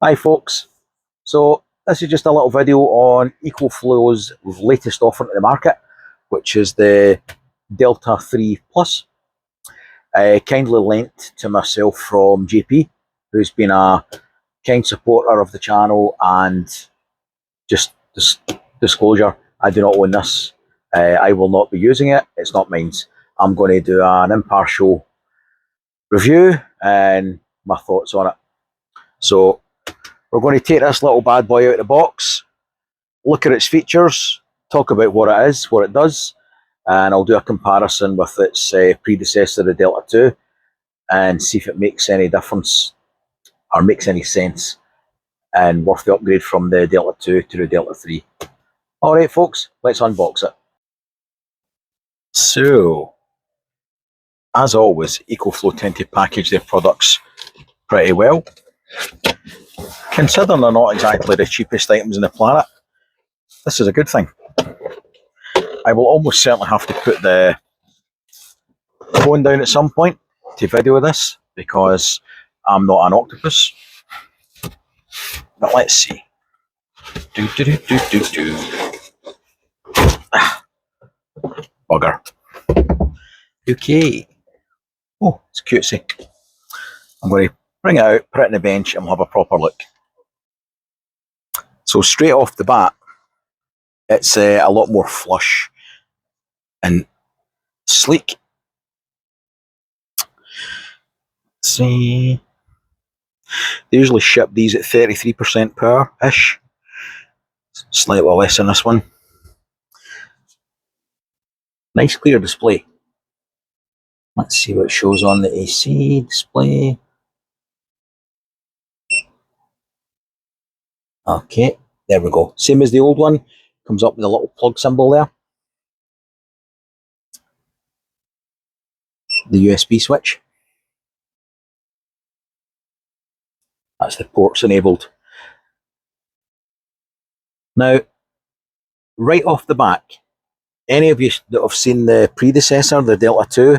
Hi folks, so this is just a little video on Ecoflow's latest offer to the market, which is the Delta 3 Plus, kindly lent to myself from JP, who's been a kind supporter of the channel. And just disclosure, I do not own this. I will not be using it, it's not mine. I'm going to do an impartial review and my thoughts on it. So we're going to take this little bad boy out of the box, look at its features, talk about what it is, what it does, and I'll do a comparison with its predecessor, the Delta 2, and see if it makes any difference or makes any sense and worth the upgrade from the Delta 2 to the Delta 3. Alright folks, let's unbox it. So, as always, Ecoflow tend to package their products pretty well. Considering they're not exactly the cheapest items on the planet, this is a good thing. I will almost certainly have to put the phone down at some point to video this because I'm not an octopus. But let's see. Bugger. Okay. Oh, it's cutesy. I'm going to bring it out, put it on the bench, and we'll have a proper look. So straight off the bat, it's a lot more flush and sleek. Let's see. They usually ship these at 33% power-ish. Slightly less than this one. Nice clear display. Let's see what it shows on the AC display. Okay, there we go. Same as the old one. Comes up with a little plug symbol there. The USB switch. That's the ports enabled. Now, right off the back, any of you that have seen the predecessor, the Delta 2,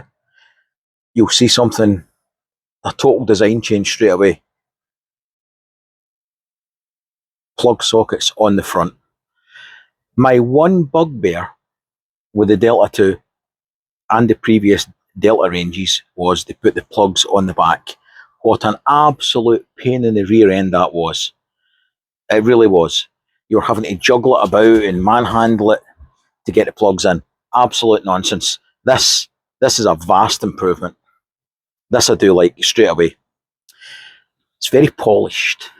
you'll see something, a total design change straight away. Plug sockets on the front. My one bugbear with the Delta 2 and the previous Delta ranges was they put the plugs on the back. What an absolute pain in the rear end that was. It really was. You're having to juggle it about and manhandle it to get the plugs in. Absolute nonsense. This is a vast improvement. This I do like straight away. It's very polished.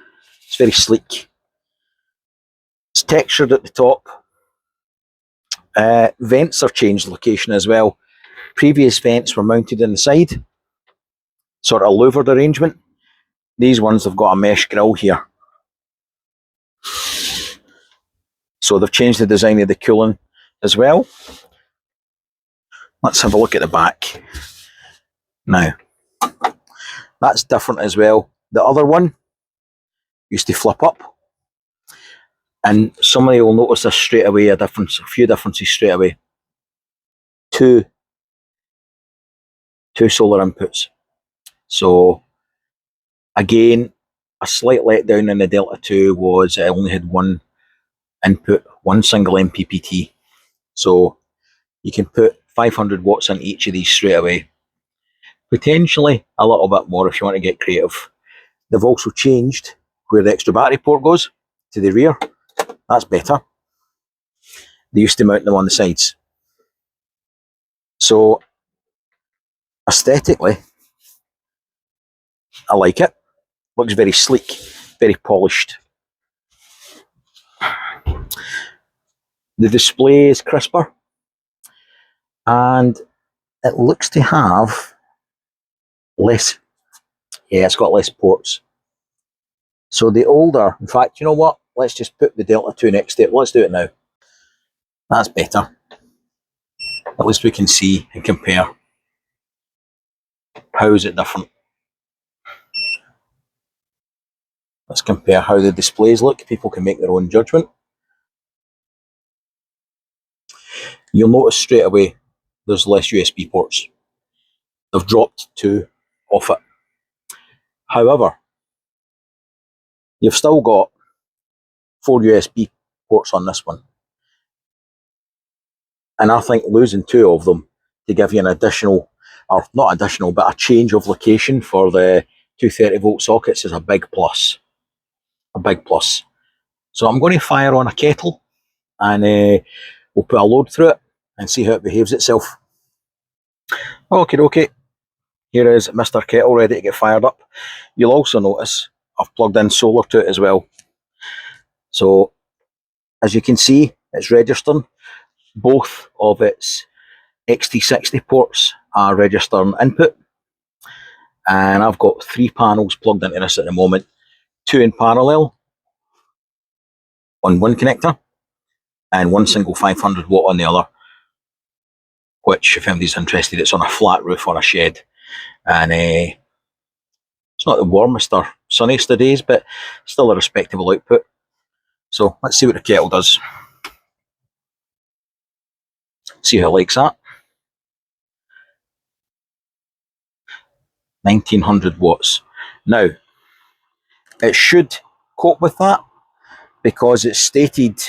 It's very sleek. It's textured at the top. Vents are changed location as well. Previous vents were mounted in the side, sort of louvered arrangement. These ones have got a mesh grille here. So they've changed the design of the cooling as well. Let's have a look at the back. Now, that's different as well. The other one used to flip up. And somebody will notice this straight away, a few differences straight away. Two solar inputs. So, again, a slight letdown in the Delta 2 was it only had one input, one single MPPT. So, you can put 500 watts in each of these straight away. Potentially a little bit more if you want to get creative. They've also changed where the extra battery port goes to the rear. That's better. They used to mount them on the sides. So, aesthetically, I like it. Looks very sleek, very polished. The display is crisper. And it looks to have less, it's got less ports. So the older, in fact, you know what? Let's just put the Delta 2 next to it. Let's do it now. That's better. At least we can see and compare. How is it different? Let's compare how the displays look. People can make their own judgment. You'll notice straight away there's less USB ports. They've dropped two off it. However, You've still got 4 USB ports on this one. And I think losing 2 of them to give you an additional, or not additional, but a change of location for the 230 volt sockets is a big plus. A big plus. So I'm going to fire on a kettle and we'll put a load through it and see how it behaves itself. Okay. Here is Mr. Kettle ready to get fired up. You'll also notice I've plugged in solar to it as well. So as you can see, it's registering. Both of its XT60 ports are registering input. And I've got 3 panels plugged into this at the moment. 2 in parallel on one connector and 1 single 500 watt on the other. Which, if anybody's interested, it's on a flat roof on a shed. And it's not the warmest or sunniest of days, but still a respectable output. So let's see what the kettle does. See how it likes that. 1900 watts. Now, it should cope with that because its stated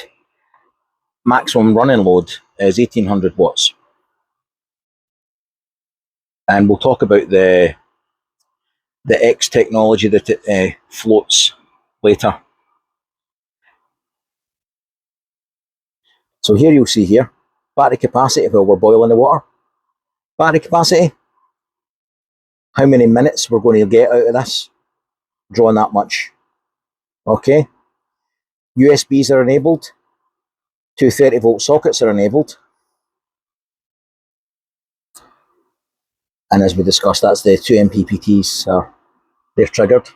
maximum running load is 1800 watts. And we'll talk about the X technology that it floats later. So here you'll see here, battery capacity while we're boiling the water. Battery capacity, how many minutes we're going to get out of this, drawing that much. Okay. USBs are enabled. 230 volt sockets are enabled. And as we discussed, that's the 2 MPPTs, they're triggered.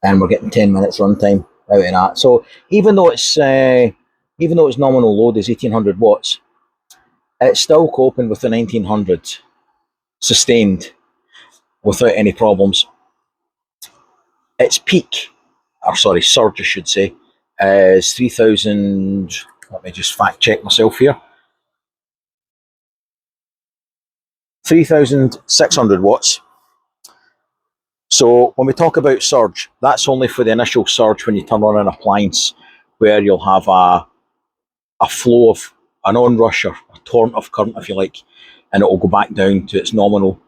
And we're getting 10 minutes runtime out of that. So even though its nominal load is 1800 watts, it's still coping with the 1900 sustained without any problems. Its peak, surge I should say, is 3000, let me just fact check myself here, 3600 watts. So when we talk about surge, that's only for the initial surge when you turn on an appliance, where you'll have a flow of an onrush or a torrent of current, if you like, and it will go back down to its nominal.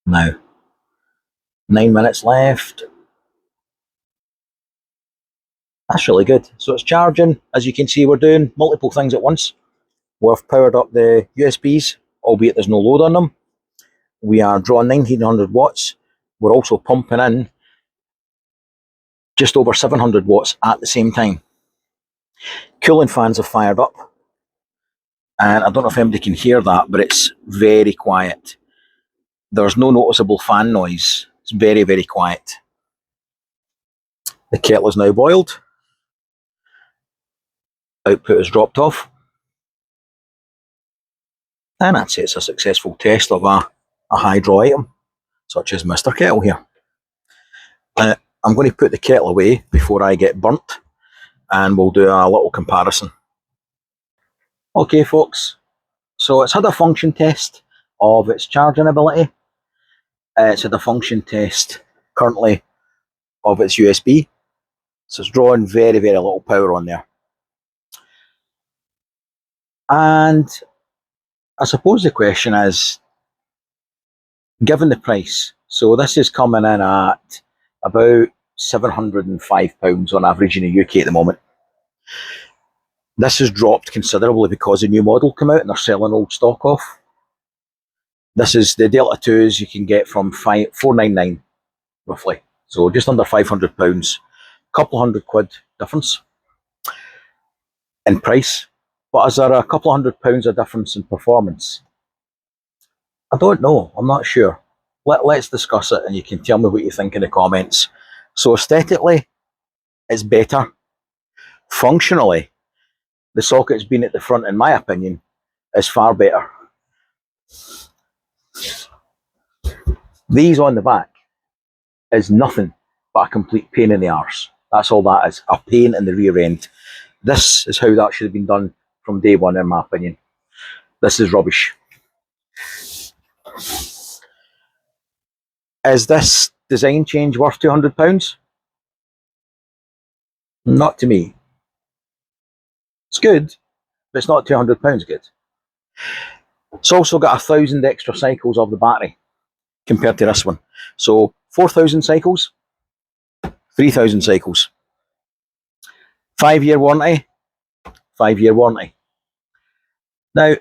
Now, 9 minutes left. That's really good. So it's charging. As you can see, we're doing multiple things at once. We've powered up the USBs, albeit there's no load on them. We are drawing 1900 watts. We're also pumping in just over 700 watts at the same time. Cooling fans have fired up. And I don't know if anybody can hear that, but it's very quiet. There's no noticeable fan noise. It's very, very quiet. The kettle is now boiled. Output is dropped off. And that's it. It's a successful test of a hydro item, such as Mr. Kettle here. I'm going to put the kettle away before I get burnt, and we'll do a little comparison. Okay, folks. So it's had a function test of its charging ability. It's had a function test currently of its USB. So it's drawing very, very little power on there. And I suppose the question is, given the price, so this is coming in at about £705 on average in the UK at the moment. This has dropped considerably because a new model came out and they're selling old stock off. This is the Delta 2s you can get from £499 roughly. So just under £500, couple £100 difference in price. But is there a couple £100 of difference in performance? I don't know. I'm not sure. Let's discuss it and you can tell me what you think in the comments. So aesthetically, it's better. Functionally, the socket's been at the front, in my opinion, is far better. These on the back is nothing but a complete pain in the arse. That's all that is, a pain in the rear end. This is how that should have been done from day one, in my opinion. This is rubbish. Is this design change worth £200? Not to me. It's good, but it's not £200 good. It's also got 1,000 extra cycles of the battery compared to this one. So 4,000 cycles, 3,000 cycles. 5-year warranty, 5-year warranty. Now,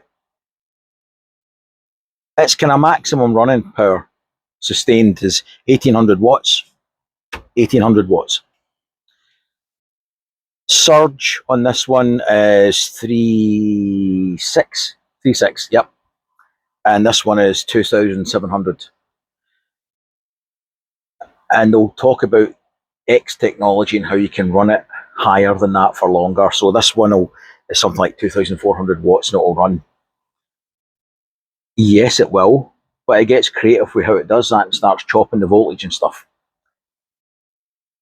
its kind of maximum running power sustained is 1,800 watts. 1,800 watts. Surge on this one is 3.6. 3.6, yep. And this one is 2,700. And they'll talk about X technology and how you can run it higher than that for longer. So this one is something like 2,400 watts and it'll run. Yes, it will, but it gets creative with how it does that and starts chopping the voltage and stuff.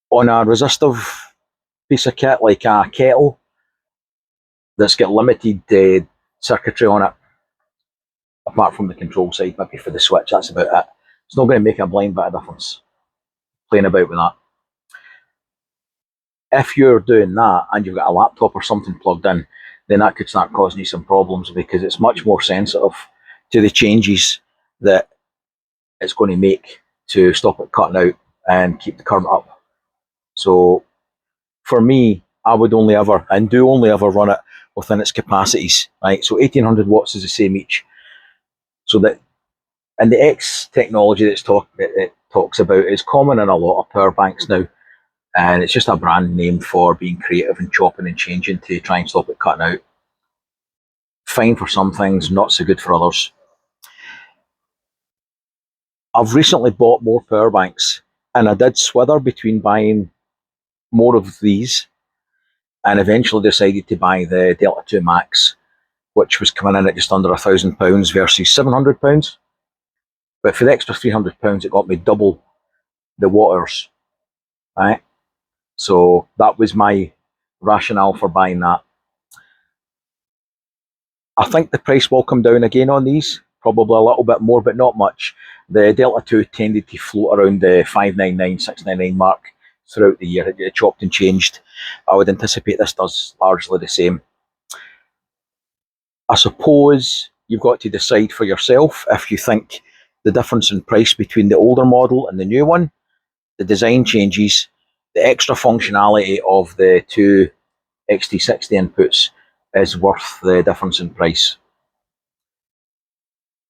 On a resistive piece of kit like a kettle that's got limited circuitry on it, apart from the control side, maybe for the switch, that's about it. It's not going to make a blind bit of difference playing about with that. If you're doing that and you've got a laptop or something plugged in, then that could start causing you some problems because it's much more sensitive to the changes that it's going to make to stop it cutting out and keep the current up. So for me, I would only ever run it within its capacities, right? So 1,800 watts is the same each. So that, and the X technology it talks about is common in a lot of power banks now. And it's just a brand name for being creative and chopping and changing to try and stop it cutting out. Fine for some things, not so good for others. I've recently bought more power banks and I did swither between buying more of these and eventually decided to buy the Delta 2 Max, which was coming in at just under £1,000 versus £700. But for the extra £300, it got me double the watts, right? So that was my rationale for buying that. I think the price will come down again on these, probably a little bit more, but not much. The Delta 2 tended to float around the 599, 699 mark throughout the year. It chopped and changed. I would anticipate this does largely the same. I suppose you've got to decide for yourself if you think the difference in price between the older model and the new one, the design changes, the extra functionality of the two XT60 inputs is worth the difference in price.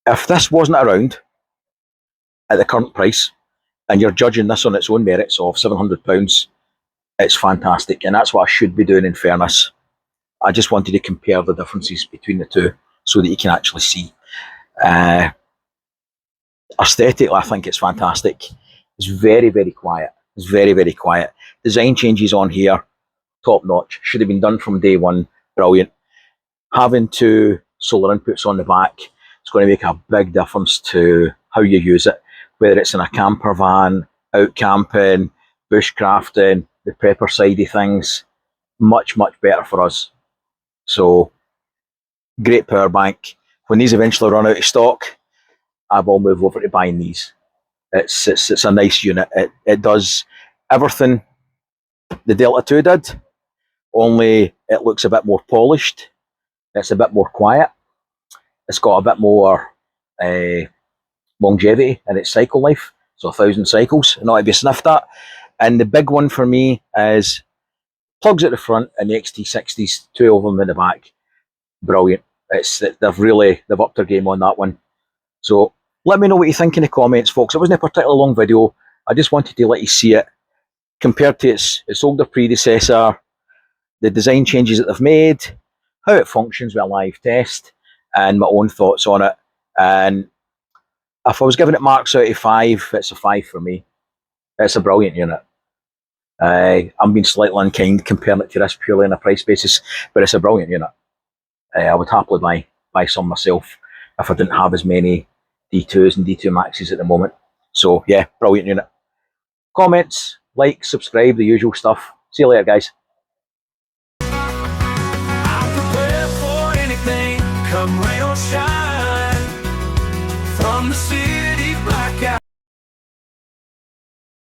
If this wasn't around at the current price and you're judging this on its own merits of £700, it's fantastic, and that's what I should be doing in fairness. I just wanted to compare the differences between the two so that you can actually see. Aesthetically, I think it's fantastic. It's very, very quiet. It's very, very quiet. Design changes on here, top notch. Should have been done from day one. Brilliant. Having two solar inputs on the back, it's going to make a big difference to how you use it, whether it's in a camper van, out camping, bushcrafting, the prepper side of things. Much, much better for us. So, great power bank. When these eventually run out of stock, I will move over to buying these. It's a nice unit. It does everything the Delta 2 did, only it looks a bit more polished. It's a bit more quiet. It's got a bit more longevity in its cycle life. So 1,000 cycles, not to be sniffed at. And the big one for me is plugs at the front and the XT60s, two of them in the back. Brilliant. They've upped their game on that one. So let me know what you think in the comments, folks. It wasn't a particularly long video. I just wanted to let you see it compared to its older predecessor, the design changes that they've made, how it functions with a live test, and my own thoughts on it. And if I was giving it marks out of 5, it's a 5 for me. It's a brilliant unit. I'm being slightly unkind comparing it to this purely on a price basis, but it's a brilliant unit. I would happily buy some myself if I didn't have as many D2s and D2 Maxes at the moment. So yeah, brilliant unit. Comments, like, subscribe, the usual stuff. See you later, guys. I'm prepared for anything, come rain or shine, from the sea